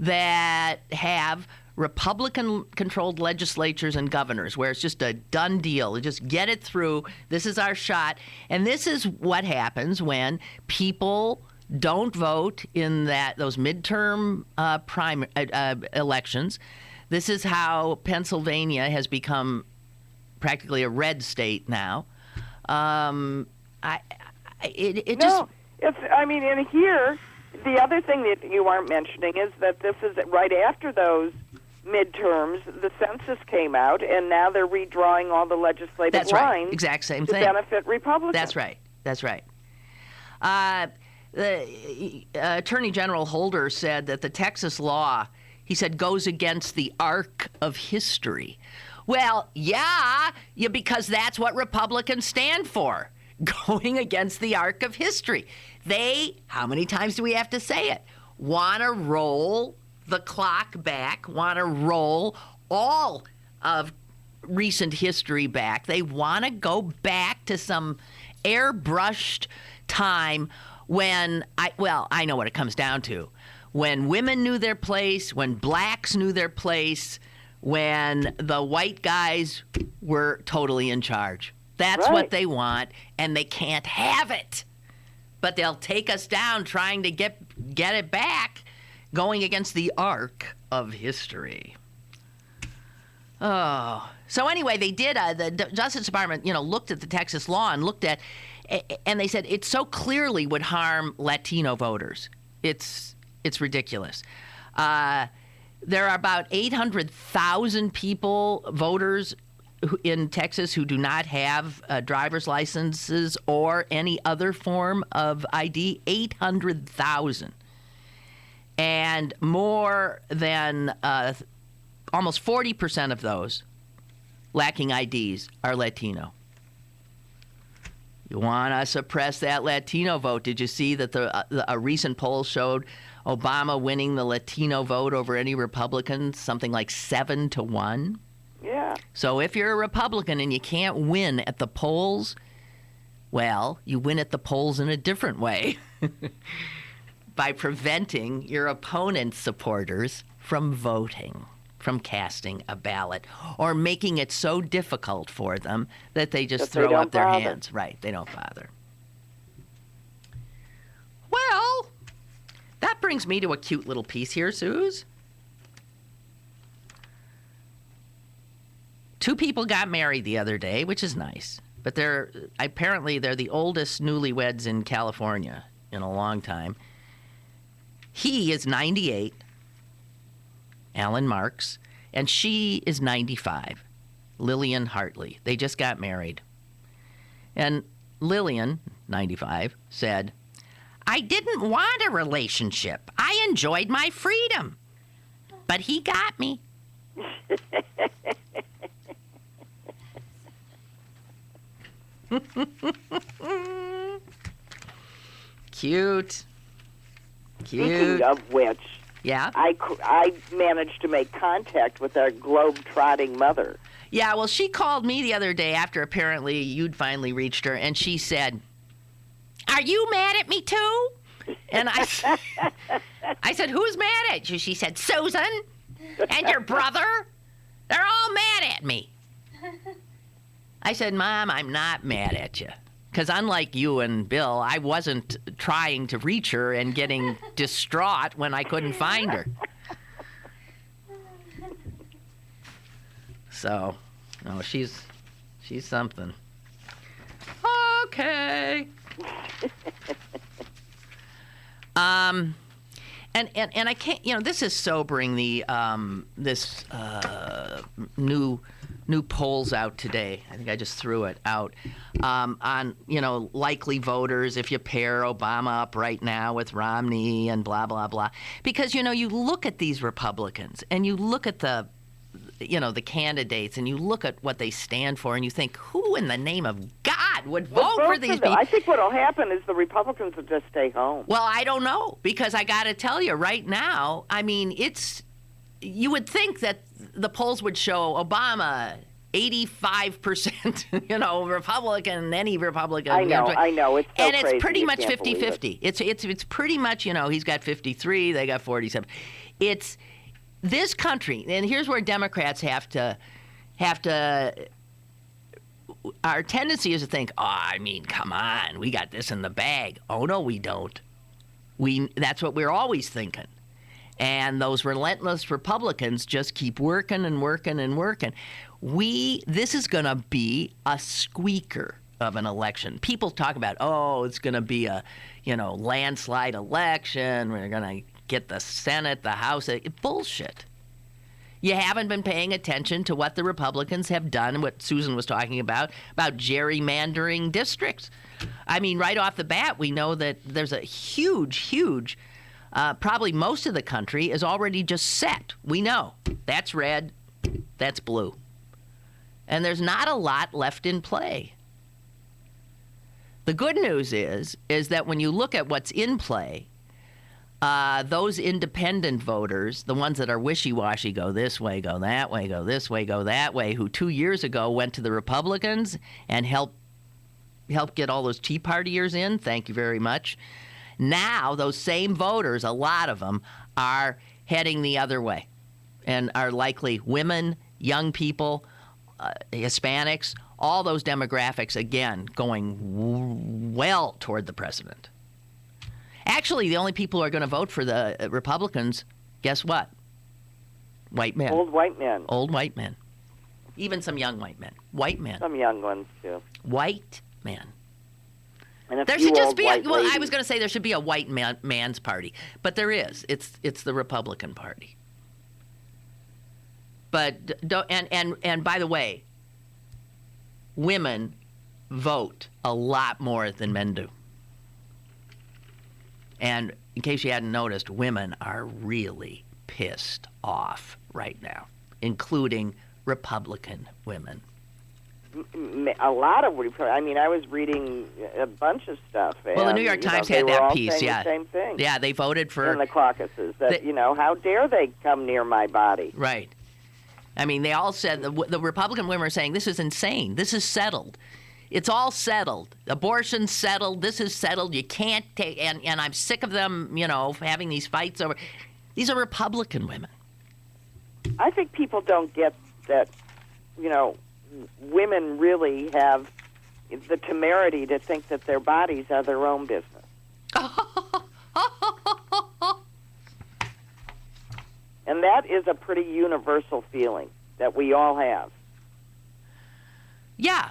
that have Republican-controlled legislatures and governors, where it's just a done deal. You just get it through. This is our shot. And this is what happens when people don't vote in those midterm elections. This is how Pennsylvania has become practically a red state now. And here, the other thing that you aren't mentioning is that this is right after those midterms, the census came out, and now they're redrawing all the legislative lines. Exact same to thing. Benefit Republicans. That's right. The Attorney General Holder said that the Texas law, he said, goes against the arc of history. Well, because that's what Republicans stand for, going against the arc of history. They, how many times do we have to say it, want to roll the clock back, want to roll all of recent history back. They want to go back to some airbrushed time when, I know what it comes down to, when women knew their place, when blacks knew their place, when the white guys were totally in charge. That's what they want, and they can't have it. But they'll take us down trying to get it back, going against the arc of history. Oh. So anyway, they did, the Justice Department, looked at the Texas law and and they said it so clearly would harm Latino voters. It's ridiculous. There are about 800,000 voters in Texas who do not have driver's licenses or any other form of ID. 800,000. And more than almost 40% of those lacking IDs are Latino. You want to suppress that Latino vote. Did you see that a recent poll showed Obama winning the Latino vote over any Republican, something like 7-1? Yeah. So if you're a Republican and you can't win at the polls, well, you win at the polls in a different way by preventing your opponent's supporters from voting, from casting a ballot, or making it so difficult for them that they just throw up their hands. Right, they don't bother. Well, that brings me to a cute little piece here, Suze. 2 people got married the other day, which is nice. But they're the oldest newlyweds in California in a long time. He is 98, Alan Marks, and she is 95, Lillian Hartley. They just got married. And Lillian, 95, said, "I didn't want a relationship. I enjoyed my freedom. But he got me." Cute. Speaking of which, yeah, I managed to make contact with our globe-trotting mother. Yeah, well, she called me the other day after apparently you'd finally reached her, and she said, "Are you mad at me too?" And I said, "Who's mad at you?" She said, "Susan and your brother. They're all mad at me." I said, "Mom, I'm not mad at you. Because unlike you and Bill, I wasn't trying to reach her and getting distraught when I couldn't find her." So, no, she's something. Okay. And I can't, this is sobering, this new polls out today. I think I just threw it out on, likely voters if you pair Obama up right now with Romney and blah, blah, blah. Because, you look at these Republicans and you look at the candidates and you look at what they stand for and you think, who in the name of God would vote for these people? I think what will happen is the Republicans will just stay home. Well, I don't know, because I got to tell you right now, I mean, you would think that the polls would show Obama 85%, Republican, any Republican. I know. It's so and crazy. It's pretty much 50-50. It's pretty much, he's got 53, they got 47. It's this country, and here's where Democrats have to. Our tendency is to think, come on, we got this in the bag. Oh no, we don't. That's what we're always thinking. And those relentless Republicans just keep working and working and working. This is going to be a squeaker of an election. People talk about, it's going to be a, landslide election. We're going to get the Senate, the House. Bullshit. You haven't been paying attention to what the Republicans have done and what Susan was talking about gerrymandering districts. I mean, right off the bat, we know that there's a huge, probably most of the country is already just set. We know. That's red, that's blue. And there's not a lot left in play. The good news is that when you look at what's in play, those independent voters, the ones that are wishy-washy, go this way, go that way, go this way, go that way, who 2 years ago went to the Republicans and helped get all those Tea Partiers in, thank you very much, Now, those same voters, a lot of them, are heading the other way and are likely women, young people, Hispanics, all those demographics, again, going well toward the president. Actually, the only people who are going to vote for the Republicans, guess what? White men. Old white men. Old white men. Even some young white men. White men. Some young ones, too. White men. And There should just be I was going to say there should be a white man's party, but there is. It's the Republican Party. But and by the way, women vote a lot more than men do. And in case you hadn't noticed, women are really pissed off right now, including Republican women. A lot of I mean, I was reading a bunch of stuff. Well, the New York Times had that piece. Yeah, the same thing. Yeah, they voted for in the caucuses. That how dare they come near my body? Right. I mean, they all said the Republican women are saying this is insane. This is settled. It's all settled. Abortion's settled. This is settled. You can't take. And I'm sick of them. Having these fights over. These are Republican women. I think people don't get that. Women really have the temerity to think that their bodies are their own business. And that is a pretty universal feeling that we all have. Yeah.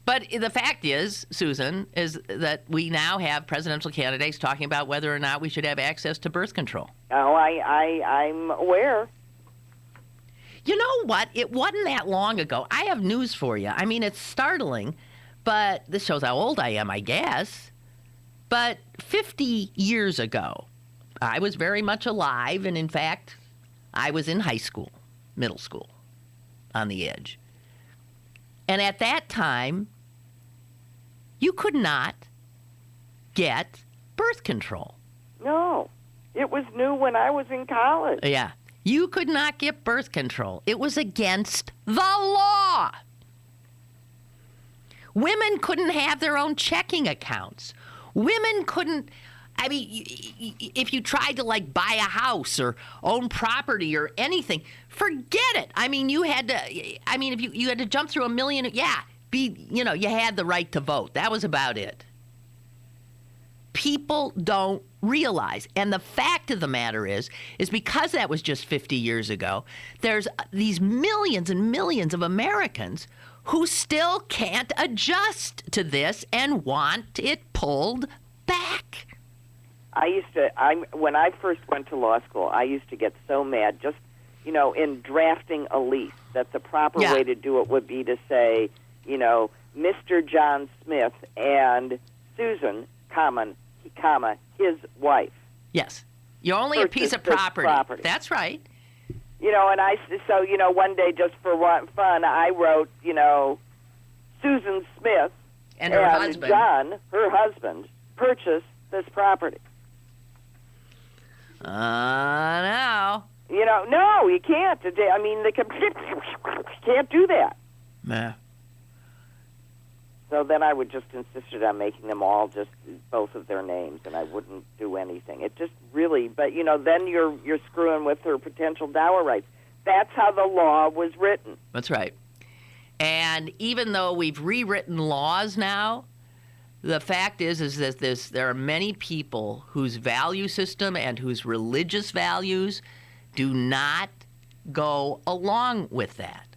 But the fact is, Susan, is that we now have presidential candidates talking about whether or not we should have access to birth control. Oh, I'm aware. You know what? It wasn't that long ago. I have news for you. I mean, it's startling, but this shows how old I am, I guess. But 50 years ago, I was very much alive, and in fact, I was in high school, middle school, on the edge. And at that time, you could not get birth control. No. It was new when I was in college. Yeah. You could not get birth control. It was against the law. Women couldn't have their own checking accounts. Women couldn't, I mean, if you tried to buy a house or own property or anything, forget it. I mean, you had to, if you had to jump through a million, you had the right to vote. That was about it. People don't realize, and the fact of the matter is because that was just 50 years ago, there's these millions and millions of Americans who still can't adjust to this and want it pulled back. When I first went to law school, I used to get so mad just, in drafting a lease, that the proper way to do it would be to say, Mr. John Smith and Susan, his wife. Yes. You're only a piece of property. That's right. And one day, just for fun, I wrote, Susan Smith and her husband. John, her husband, purchased this property. No. No, you can't. I mean, they can't do that. Nah. So then I would just insisted on making them all just both of their names, and I wouldn't do anything. It just really, but then you're screwing with her potential dower rights. That's how the law was written. That's right. And even though we've rewritten laws now, the fact is that there are many people whose value system and whose religious values do not go along with that.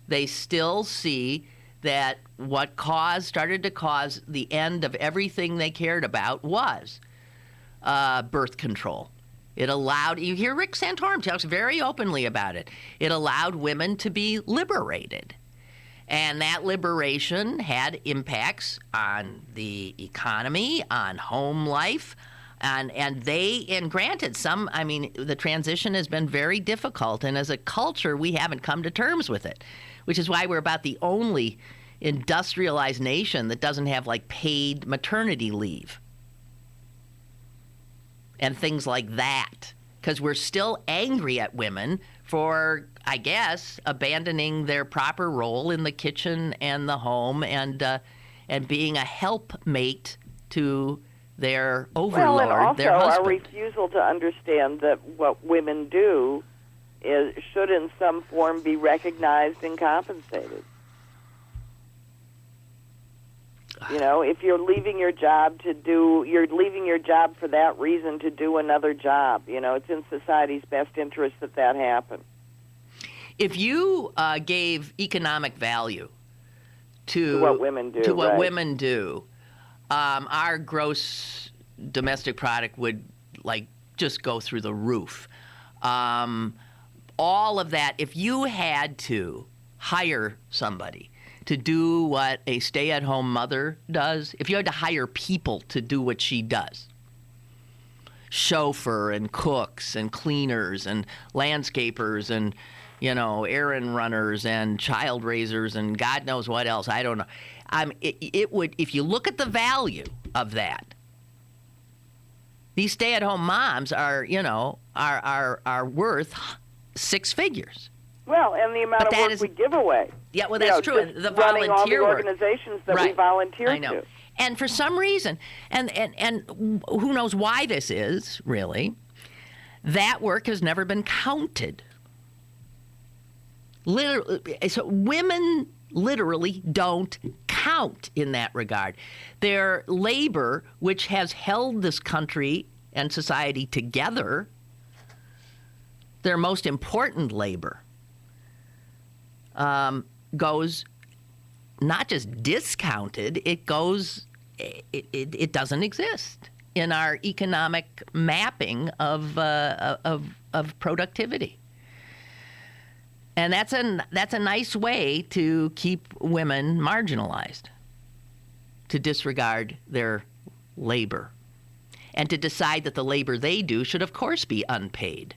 They still see that what started to cause the end of everything they cared about was birth control. It allowed, you hear Rick Santorum talks very openly about it. It allowed women to be liberated. And that liberation had impacts on the economy, on home life, and granted, the transition has been very difficult, and as a culture, we haven't come to terms with it, which is why we're about the only industrialized nation that doesn't have paid maternity leave and things like that, because we're still angry at women for, I guess, abandoning their proper role in the kitchen and the home and being a helpmate to their overlord, Well, and also their husband. our refusal to understand that what women do should in some form be recognized and compensated. You know, if you're leaving your job for that reason to do another job. You know, it's in society's best interest that happen. If you gave economic value to what women do, our gross domestic product would just go through the roof. All of that, if you had to hire somebody to do what a stay-at-home mother does, if you had to hire people to do what she does, chauffeur and cooks and cleaners and landscapers and, errand runners and child raisers and God knows what else, I don't know. It would, if you look at the value of that, these stay-at-home moms are worth six figures. Well, and the amount of work we give away. Yeah, well, that's true. And the volunteer all the work. organizations that we volunteer I know. to. And for some reason, and who knows why this is, really, that work has never been counted. So women literally don't count in that regard. Their labor, which has held this country and society together, their most important labor, goes not just discounted, it doesn't exist in our economic mapping of productivity. And that's a nice way to keep women marginalized, to disregard their labor, and to decide that the labor they do should, of course, be unpaid.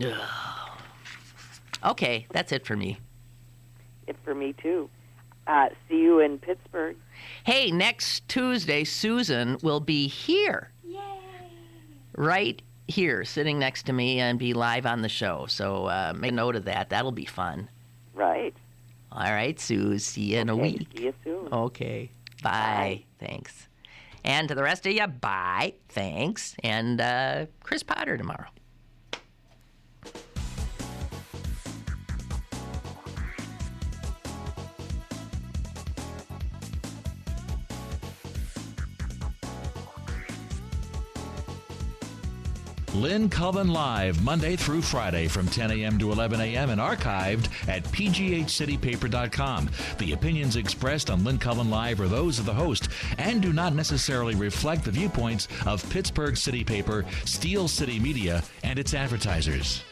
Ugh. Okay, that's it for me. It for me, too. See you in Pittsburgh. Hey, next Tuesday, Susan will be here. Yay! Right here, sitting next to me and be live on the show. So make a note of that. That'll be fun. Right. All right, Sue. See you in a week. See you soon. Okay. Bye. Thanks. And to the rest of you, bye. Thanks. And Chris Potter tomorrow. Lynn Cullen Live, Monday through Friday from 10 a.m. to 11 a.m. and archived at pghcitypaper.com. The opinions expressed on Lynn Cullen Live are those of the host and do not necessarily reflect the viewpoints of Pittsburgh City Paper, Steel City Media, and its advertisers.